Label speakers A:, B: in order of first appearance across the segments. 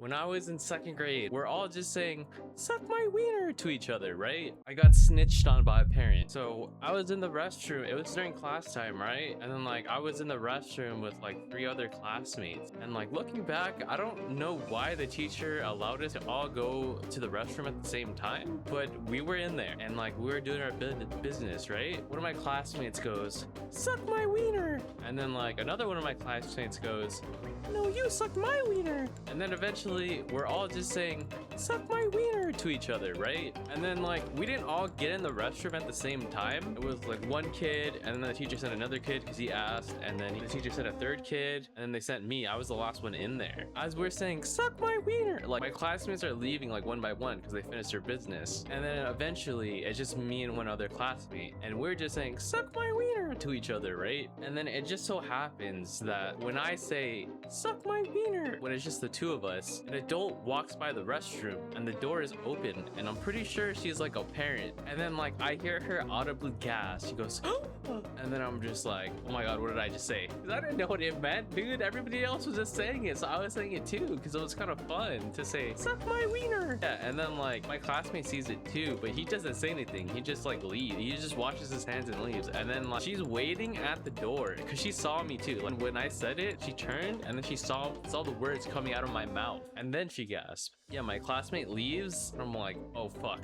A: When I was in second grade, we're all just saying, suck my wiener to each other, right? I got snitched on by a parent. So I was in the restroom. It was during class time, right? And then I was in the restroom with 3 other classmates. And looking back, I don't know why the teacher allowed us to all go to the restroom at the same time, but we were in there and we were doing our business, right? One of my classmates goes, suck my wiener. And then another one of my classmates goes, no, you suck my wiener. And then eventually we're all just saying, suck my wiener to each other, right? And then we didn't all get in the restroom at the same time. It was one kid, and then the teacher sent another kid because he asked, and then the teacher sent a third kid, and then they sent me. I was the last one in there. As we're saying, suck my wiener, my classmates are leaving one by one because they finished their business. And then eventually it's just me and one other classmate, and we're just saying, suck my wiener to each other, right? And then it just so happens that when I say, suck my wiener, when it's just the two of us, an adult walks by the restroom and the door is open, and I'm pretty sure she's a parent. And then I hear her audibly gasp. She goes, and then I'm just like, oh my god, what did I just say? Because I didn't know what it meant, dude. Everybody else was just saying it, so I was saying it too because it was kind of fun to say, suck my wiener. Yeah, and then my classmate sees it too, but he doesn't say anything. He just leaves. He just washes his hands and leaves. And then she's waiting at the door because she saw me too. When I said it, she turned and then she saw the words coming out of my mouth, and then she gasped. Yeah, my classmate leaves and I'm like, oh fuck,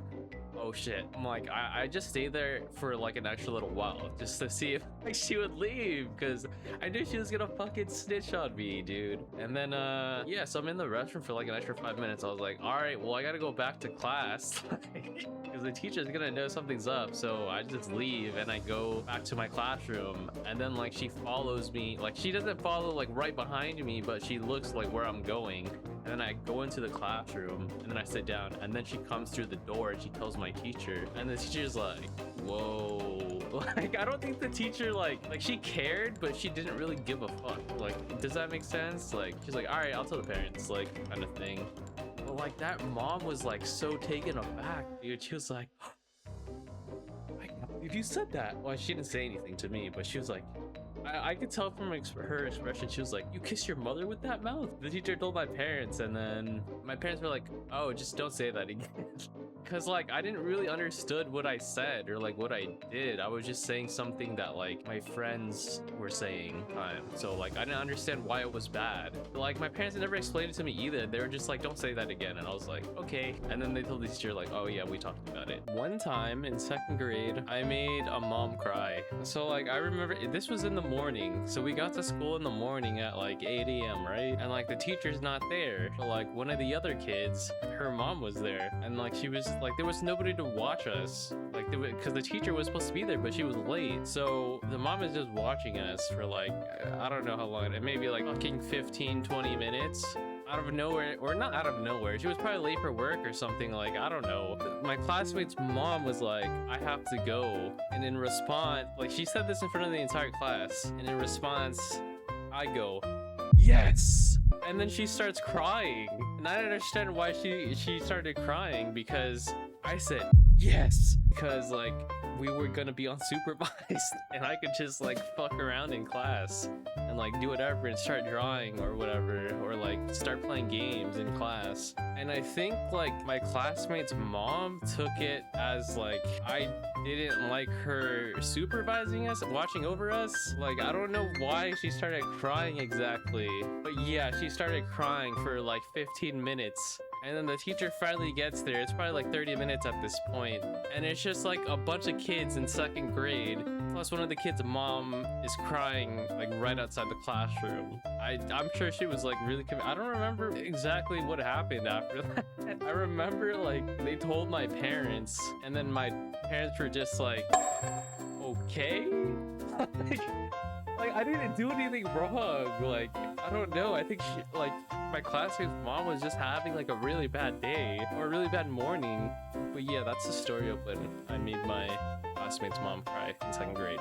A: oh shit. I'm I just stayed there for an extra little while just to see if she would leave, because I knew she was gonna fucking snitch on me, dude. And then yeah, so I'm in the restroom for an extra 5 minutes. I was like, all right, well, I gotta go back to class because the teacher's gonna know something's up. So I just leave and I go back to my classroom, and then she follows me. She doesn't follow right behind me, but she looks where I'm going. And then I go into the classroom and then I sit down, and then she comes through the door and she tells my teacher, and the teacher's like, whoa. I don't think the teacher she cared, but she didn't really give a fuck. Does that make sense? She's like, all right, I'll tell the parents, kind of thing. But that mom was so taken aback, dude. She was like, I can't believe you said that. Well, she didn't say anything to me, but she was like, I could tell from her expression, she was like, you kiss your mother with that mouth? The teacher told my parents, and then my parents were like, oh, just don't say that again. Because I didn't really understood what I said or what I did. I was just saying something that my friends were saying. So I didn't understand why it was bad. But, my parents never explained it to me either. They were just like, don't say that again. And I was like, okay. And then they told the teacher oh yeah, we talked about it. One time in second grade, I made a mom cry. So I remember this was in the morning. So we got to school in the morning at 8 a.m. right? And the teacher's not there. So one of the other kids, her mom was there, and she was there was nobody to watch us, because the teacher was supposed to be there, but she was late. So the mom is just watching us for I don't know how long, it may be fucking 15-20 minutes out of nowhere, or not out of nowhere. She was probably late for work or something. I don't know. My classmate's mom was like, I have to go. And in response, she said this in front of the entire class, and in response, I go, yes. And then she starts crying, and I don't understand why she started crying, because I said yes, because we were gonna be unsupervised and I could just fuck around in class and do whatever and start drawing or whatever, or start playing games in class. And I think my classmate's mom took it as I didn't like her supervising us, watching over us. I don't know why she started crying exactly, but yeah, she started crying for 15 minutes. And then the teacher finally gets there. It's probably 30 minutes at this point, and it's just a bunch of kids in second grade, plus one of the kids' mom is crying right outside the classroom. I'm sure she was really I don't remember exactly what happened after that. I remember they told my parents, and then my parents were just okay. I didn't do anything wrong. I don't know. I think my classmate's mom was just having a really bad day or a really bad morning. But yeah, that's the story of when I made my classmate's mom cry in second grade.